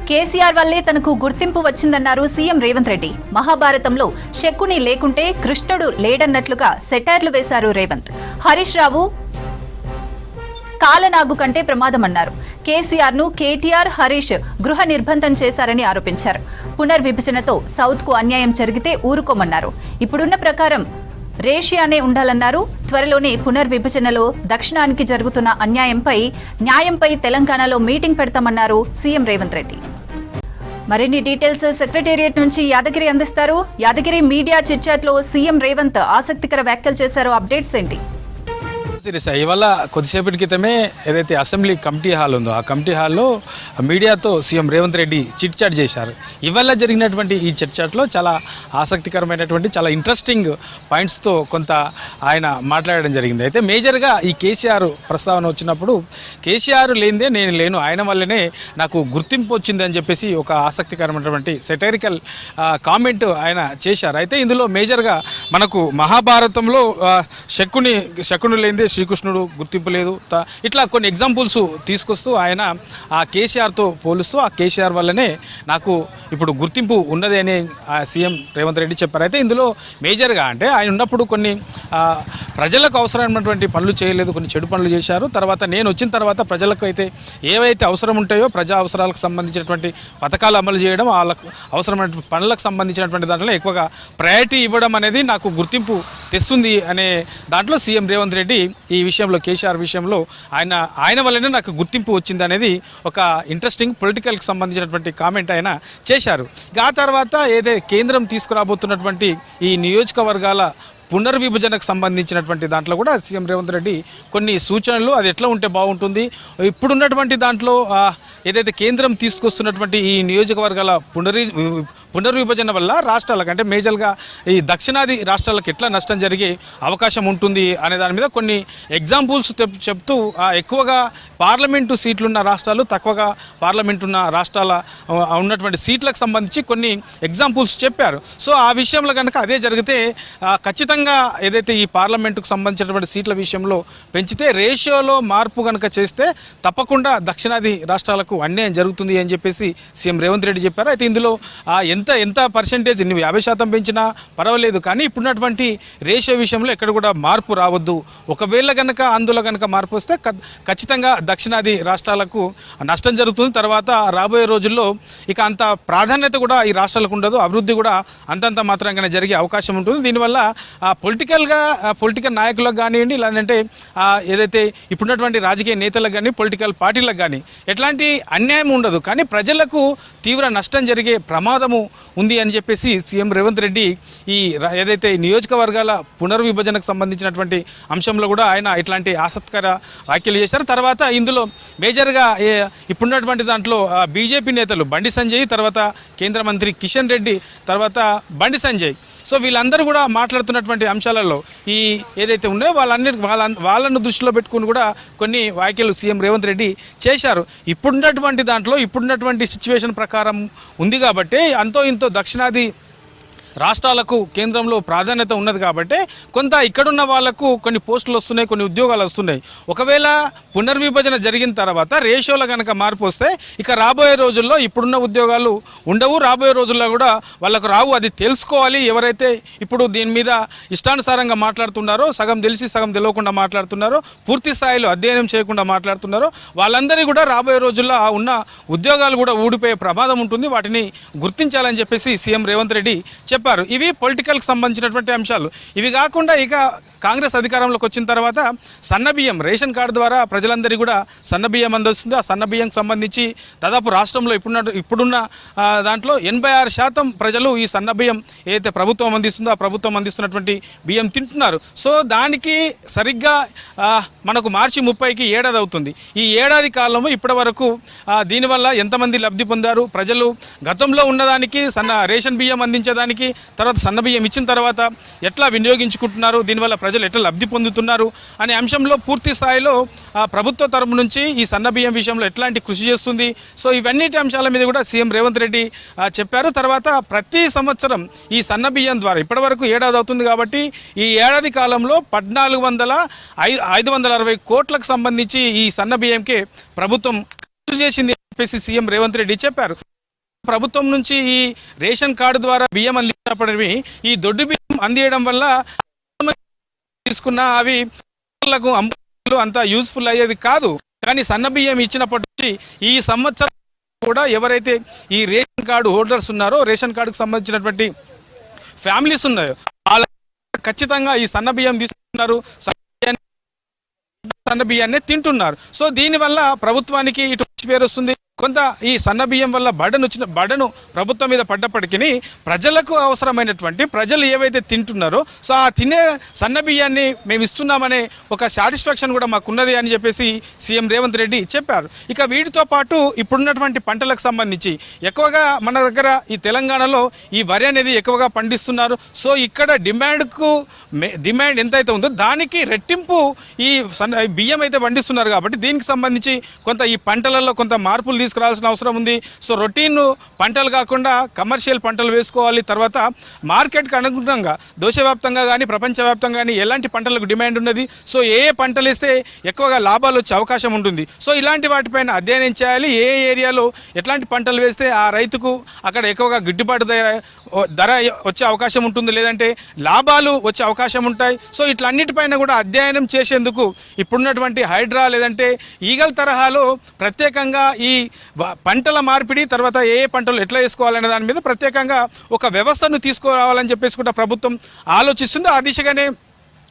కేసీఆర్ వల్లే తనకు గుర్తింపు వచ్చిందన్నారు సీఎం రేవంత్ రెడ్డి. మహాభారతంలో శకుని లేకుంటే కృష్ణుడు లేడన్నట్లుగా సెటైర్లు వేశారు రేవంత్. హరీష్ రావు కాలనాగు కంటే ప్రమాదమన్నారు. కేసీఆర్ ను కేటీఆర్, హరీష్ గృహ నిర్బంధం చేశారని ఆరోపించారు. పునర్విభజనతో సౌత్ కు అన్యాయం జరిగితే ఊరుకోమన్నారు. ఇప్పుడున్న ప్రకారం రేషియానే ఉండాలన్నారు. త్వరలోనే పునర్విభజనలో దక్షిణానికి జరుగుతున్న న్యాయంపై తెలంగాణలో మీటింగ్ పెడతామన్నారు సీఎం రేవంత్ రెడ్డి. మరిన్ని డీటెయిల్స్ సెక్రటేరియట్ నుంచి యాదగిరి అందిస్తారు. యాదగిరి, మీడియా చిట్చాట్లో సీఎం రేవంత్ ఆసక్తికర వ్యాఖ్యలు చేశారో అప్డేట్స్ ఏంటి? ఇవాళ కొద్దిసేపటి క్రితమే ఏదైతే అసెంబ్లీ కమిటీ హాల్ ఉందో ఆ కమిటీ హాల్లో మీడియాతో CM Revanth Reddy chit chat చేశారు. ఇవాళ జరిగినటువంటి ఈ చిట్ చాట్లో చాలా ఆసక్తికరమైనటువంటి చాలా ఇంట్రెస్టింగ్ పాయింట్స్తో కొంత ఆయన మాట్లాడడం జరిగింది. అయితే మేజర్గా ఈ కేసీఆర్ ప్రస్తావన వచ్చినప్పుడు కేసీఆర్ లేనిదే నేను లేను, ఆయన వల్లనే నాకు గుర్తింపు వచ్చింది అని చెప్పేసి ఒక ఆసక్తికరమైనటువంటి సెటైరికల్ కామెంట్ ఆయన చేశారు. అయితే ఇందులో మేజర్గా మనకు మహాభారతంలో శకుని లేనిదే శ్రీకృష్ణుడు గుర్తింపు లేదు, ఇట్లా కొన్ని ఎగ్జాంపుల్స్ తీసుకొస్తూ ఆయన ఆ కేసీఆర్తో పోలుస్తూ ఆ కేసీఆర్ వల్లనే నాకు ఇప్పుడు గుర్తింపు ఉన్నది అని సీఎం రేవంత్ రెడ్డి చెప్పారు. అయితే ఇందులో మేజర్గా అంటే ఆయన ఉన్నప్పుడు కొన్ని ప్రజలకు అవసరమైనటువంటి పనులు చేయలేదు, కొన్ని చెడు పనులు చేశారు. తర్వాత నేను వచ్చిన తర్వాత ప్రజలకు అయితే ఏవైతే అవసరం ఉంటాయో ప్రజా అవసరాలకు సంబంధించినటువంటి పథకాలు అమలు చేయడం, వాళ్ళకు అవసరమైన పనులకు సంబంధించినటువంటి దాంట్లో ఎక్కువగా ప్రయారిటీ ఇవ్వడం అనేది నాకు గుర్తింపు తెస్తుంది అనే దాంట్లో సీఎం రేవంత్ రెడ్డి ఈ విషయంలో కేసీఆర్ విషయంలో ఆయన వల్లనే నాకు గుర్తింపు వచ్చింది అనేది ఒక ఇంట్రెస్టింగ్ పొలిటికల్కి సంబంధించినటువంటి కామెంట్ ఆయన చేశారు. ఆ తర్వాత ఏదైతే కేంద్రం తీసుకురాబోతున్నటువంటి ఈ నియోజకవర్గాల పునర్విభజనకు సంబంధించినటువంటి దాంట్లో కూడా సీఎం రేవంత్ రెడ్డి కొన్ని సూచనలు, అది ఎట్లా ఉంటే బాగుంటుంది, ఇప్పుడున్నటువంటి దాంట్లో ఏదైతే కేంద్రం తీసుకొస్తున్నటువంటి ఈ నియోజకవర్గాల పునర్విభజన వల్ల రాష్ట్రాలకు అంటే మేజర్గా ఈ దక్షిణాది రాష్ట్రాలకు ఎట్లా నష్టం జరిగే అవకాశం ఉంటుంది అనే దాని మీద కొన్ని ఎగ్జాంపుల్స్ చెప్తూ ఎక్కువగా పార్లమెంటు సీట్లున్న రాష్ట్రాలు, తక్కువగా పార్లమెంట్ ఉన్న రాష్ట్రాల ఉన్నటువంటి సీట్లకు సంబంధించి కొన్ని ఎగ్జాంపుల్స్ చెప్పారు. సో ఆ విషయంలో కనుక అదే జరిగితే ఖచ్చితంగా ఏదైతే ఈ పార్లమెంటుకు సంబంధించినటువంటి సీట్ల విషయంలో పెంచితే రేషియోలో మార్పు కనుక చేస్తే తప్పకుండా దక్షిణాది రాష్ట్రాలకు అన్యాయం జరుగుతుంది అని చెప్పేసి సీఎం రేవంత్ రెడ్డి చెప్పారు. అయితే ఇందులో ఎంత పర్సెంటేజ్ నువ్వు 50% పెంచినా పర్వాలేదు, కానీ ఇప్పుడున్నటువంటి రేషియో విషయంలో ఎక్కడ కూడా మార్పు రావద్దు. ఒకవేళ కనుక అందులో కనుక మార్పు వస్తే ఖచ్చితంగా దక్షిణాది రాష్ట్రాలకు నష్టం జరుగుతుంది. తర్వాత రాబోయే రోజుల్లో ఇక అంత ప్రాధాన్యత కూడా ఈ రాష్ట్రాలకు ఉండదు, అభివృద్ధి కూడా అంతంత మాత్రంగానే జరిగే అవకాశం ఉంటుంది. దీనివల్ల పొలిటికల్ నాయకులకు కానివ్వండి, లేదంటే ఏదైతే ఇప్పుడున్నటువంటి రాజకీయ నేతలకు కానీ పొలిటికల్ పార్టీలకు కానీ ఎట్లాంటి అన్యాయం ఉండదు, కానీ ప్రజలకు తీవ్ర నష్టం జరిగే ప్రమాదము ఉంది అని చెప్పేసి సీఎం రేవంత్ రెడ్డి ఈ ఏదైతే నియోజకవర్గాల పునర్విభజనకు సంబంధించినటువంటి అంశంలో కూడా ఆయన ఇట్లాంటి ఆసక్తికర వ్యాఖ్యలు చేశారు. తర్వాత ఇందులో మేజర్గా ఇప్పుడున్నటువంటి దాంట్లో బీజేపీ నేతలు బండి సంజయ్, తర్వాత కేంద్ర మంత్రి కిషన్ రెడ్డి, తర్వాత బండి సంజయ్, సో వీళ్ళందరూ కూడా మాట్లాడుతున్నటువంటి అంశాలలో ఈ ఏదైతే ఉన్నాయో వాళ్ళను దృష్టిలో పెట్టుకుని కూడా కొన్ని వ్యాఖ్యలు సీఎం రేవంత్ రెడ్డి చేశారు. ఇప్పుడున్నటువంటి దాంట్లో ఇప్పుడున్నటువంటి సిచ్యువేషన్ ప్రకారం ఉంది కాబట్టి అంతో ఇంతో దక్షిణాది రాష్ట్రాలకు కేంద్రంలో ప్రాధాన్యత ఉన్నది కాబట్టి కొంత ఇక్కడున్న వాళ్లకు కొన్ని పోస్టులు వస్తున్నాయి, కొన్ని ఉద్యోగాలు వస్తున్నాయి. ఒకవేళ పునర్విభజన జరిగిన తర్వాత రేషియోలో కనుక మార్పు వస్తే ఇక రాబోయే రోజుల్లో ఇప్పుడున్న ఉద్యోగాలు ఉండవు, రాబోయే రోజుల్లో కూడా వాళ్ళకు రావు. అది తెలుసుకోవాలి. ఎవరైతే ఇప్పుడు దీని మీద ఇష్టానుసారంగా మాట్లాడుతున్నారో, సగం తెలిసి సగం తెలియకుండా మాట్లాడుతున్నారో, పూర్తి స్థాయిలో అధ్యయనం చేయకుండా మాట్లాడుతున్నారో వాళ్ళందరినీ కూడా రాబోయే రోజుల్లో ఉన్న ఉద్యోగాలు కూడా ఊడిపోయే ప్రమాదం ఉంటుంది. వాటిని గుర్తించాలని చెప్పేసి సీఎం రేవంత్ రెడ్డి చెప్పారు. ఇవి పొలిటికల్కి సంబంధించినటువంటి అంశాలు. ఇవి కాకుండా ఇక కాంగ్రెస్ అధికారంలోకి వచ్చిన తర్వాత సన్నబియ్యం రేషన్ కార్డు ద్వారా ప్రజలందరికీ కూడా సన్నబియ్యం అందిస్తుంది. ఆ సన్నబియ్యంకి సంబంధించి దాదాపు రాష్ట్రంలో ఇప్పుడున్న దాంట్లో 86% ప్రజలు ఈ సన్నబియ్యం ఏదైతే ప్రభుత్వం అందిస్తుందో ఆ ప్రభుత్వం అందిస్తున్నటువంటి బియ్యం తింటున్నారు. సో దానికి సరిగ్గా మనకు మార్చి 30కి ఏడాది అవుతుంది. ఈ ఏడాది కాలంలో ఇప్పటి వరకు దీనివల్ల ఎంతమంది లబ్ధి పొందారు, ప్రజలు గతంలో ఉన్నదానికి రేషన్ బియ్యం అందించేదానికి తర్వాత సన్నబియ్యం ఇచ్చిన తర్వాత ఎట్లా వినియోగించుకుంటున్నారు, దీనివల్ల ప్రజలు ఎట్లా లబ్ధి పొందుతున్నారు అనే అంశంలో పూర్తి స్థాయిలో ప్రభుత్వ తరపు నుంచి ఈ సన్నబియ్యం విషయంలో ఎట్లాంటి కృషి చేస్తుంది. సో ఇవన్నిటి అంశాల మీద కూడా సీఎం రేవంత్ రెడ్డి చెప్పారు. తర్వాత ప్రతి సంవత్సరం ఈ సన్నబియ్యం ద్వారా ఇప్పటివరకు ఏడాది అవుతుంది కాబట్టి ఈ ఏడాది కాలంలో 560 కోట్లకు సంబంధించి ఈ సన్నబియ్యంకే ప్రభుత్వం కృషి చేసింది చెప్పేసి సీఎం రేవంత్ రెడ్డి చెప్పారు. ప్రభుత్వం నుంచి ఈ రేషన్ కార్డు ద్వారా బియ్యం అందించినప్పటికీ ఈ దొడ్డు బియ్యం అందియడం వల్ల తీసుకున్న అవి అమ్ములు అంత యూస్ఫుల్ అయ్యేది కాదు. కానీ సన్న బియ్యం ఇచ్చినప్పటి నుంచి ఈ సంవత్సరం కూడా ఎవరైతే ఈ రేషన్ కార్డు హోల్డర్స్ ఉన్నారో, రేషన్ కార్డుకు సంబంధించినటువంటి ఫ్యామిలీస్ ఉన్నాయో వాళ్ళ ఖచ్చితంగా ఈ సన్న బియ్యం తీసుకున్నారు, సన్న బియ్యాన్ని తింటున్నారు. సో దీనివల్ల ప్రభుత్వానికి ఇటు పేరు వస్తుంది. కొంత ఈ సన్న బియ్యం వల్ల బడను ప్రభుత్వం మీద పడ్డప్పటికీ ప్రజలకు అవసరమైనటువంటి ప్రజలు ఏవైతే తింటున్నారో సో ఆ తినే సన్న బియ్యాన్ని మేము ఇస్తున్నామనే ఒక సాటిస్ఫాక్షన్ కూడా మాకున్నది అని చెప్పేసి సీఎం రేవంత్ రెడ్డి చెప్పారు. ఇక వీటితో పాటు ఇప్పుడున్నటువంటి పంటలకు సంబంధించి ఎక్కువగా మన దగ్గర ఈ తెలంగాణలో ఈ వరి అనేది ఎక్కువగా పండిస్తున్నారు. సో ఇక్కడ డిమాండ్ ఎంతైతే ఉందో దానికి రెట్టింపు ఈ బియ్యం అయితే పండిస్తున్నారు. కాబట్టి దీనికి సంబంధించి కొంత ఈ పంటలలో కొంత మార్పులు తీసుకురావాల్సిన అవసరం ఉంది. సో రొటీన్ పంటలు కాకుండా కమర్షియల్ పంటలు వేసుకోవాలి. తర్వాత మార్కెట్కి అనుగుణంగా దేశవ్యాప్తంగా కానీ ప్రపంచవ్యాప్తంగా కానీ ఎలాంటి పంటలకు డిమాండ్ ఉన్నది, సో ఏ పంటలు వేస్తే ఎక్కువగా లాభాలు వచ్చే అవకాశం ఉంటుంది, సో ఇలాంటి వాటిపైన అధ్యయనం చేయాలి. ఏ ఏరియాలో ఎట్లాంటి పంటలు వేస్తే ఆ రైతుకు అక్కడ ఎక్కువగా గిట్టుబాటు ధర వచ్చే అవకాశం ఉంటుంది, లేదంటే లాభాలు వచ్చే అవకాశం ఉంటాయి. సో ఇట్లన్నిటిపైన కూడా అధ్యయనం చేసేందుకు ఇప్పుడున్నటువంటి హైడ్రా లేదంటే ఈగల్ తరహాలో ప్రత్యేకంగా ఈ పంటల మార్పిడి తర్వాత ఏ పంటలు ఎట్లా వేసుకోవాలనే దాని మీద ప్రత్యేకంగా ఒక వ్యవస్థను తీసుకురావాలని చెప్పేసి కూడా ప్రభుత్వం ఆలోచిస్తుంది. ఆ దిశగానే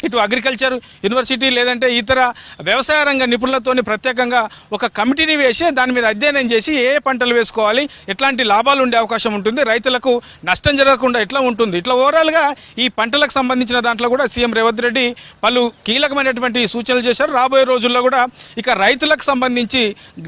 ఇటు అగ్రికల్చర్ యూనివర్సిటీ లేదంటే ఇతర వ్యవసాయ రంగ నిపుణులతోని ప్రత్యేకంగా ఒక కమిటీని వేసి దాని మీద అధ్యయనం చేసి ఏ పంటలు వేసుకోవాలి, ఎట్లాంటి లాభాలు ఉండే అవకాశం ఉంటుంది, రైతులకు నష్టం జరగకుండా ఎట్లా ఉంటుంది, ఇట్లా ఓవరాల్గా ఈ పంటలకు సంబంధించిన దాంట్లో కూడా సీఎం రేవంత్ రెడ్డి పలు కీలకమైనటువంటి సూచనలు చేశారు. రాబోయే రోజుల్లో కూడా ఇక రైతులకు సంబంధించి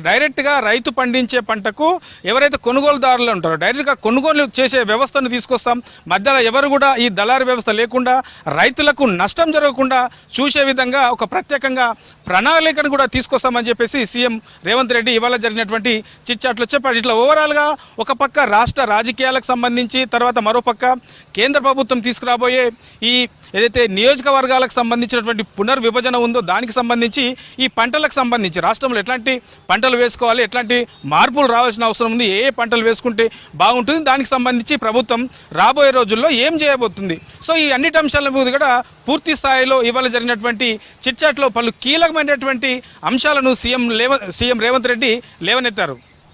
డైరెక్ట్గా రైతు పండించే పంటకు ఎవరైతే కొనుగోలుదారులు ఉంటారో డైరెక్ట్గా కొనుగోలు చేసే వ్యవస్థను తీసుకొస్తాం. మధ్యలో ఎవరు కూడా ఈ దళారీ వ్యవస్థ లేకుండా రైతులకు నష్టం జరగకుండా చూసే విధంగా ఒక ప్రత్యేకంగా ప్రణాళికను కూడా తీసుకొస్తామని చెప్పేసి సీఎం రేవంత్ రెడ్డి ఇవాళ జరిగినటువంటి చిట్ చాట్లో చెప్పారు. ఇట్లా ఓవరాల్గా ఒక పక్క రాష్ట్ర రాజకీయాలకు సంబంధించి తర్వాత మరోపక్క కేంద్ర ప్రభుత్వం తీసుకురాబోయే ఈ ఏదైతే నియోజకవర్గాలకు సంబంధించినటువంటి పునర్విభజన ఉందో దానికి సంబంధించి ఈ పంటలకు సంబంధించి రాష్ట్రంలో ఎట్లాంటి పంటలు వేసుకోవాలి, ఎట్లాంటి మార్పులు రావాల్సిన అవసరం ఉంది, ఏ పంటలు వేసుకుంటే బాగుంటుంది, దానికి సంబంధించి ప్రభుత్వం రాబోయే రోజుల్లో ఏం చేయబోతుంది. సో ఈ అన్నిటి అంశాల మీద కూడా పూర్తి స్థాయిలో ఇవాళ జరిగినటువంటి చిట్ చాట్లో పలు కీలకమైనటువంటి అంశాలను సీఎం రేవంత్ రెడ్డి లేవనెత్తారు.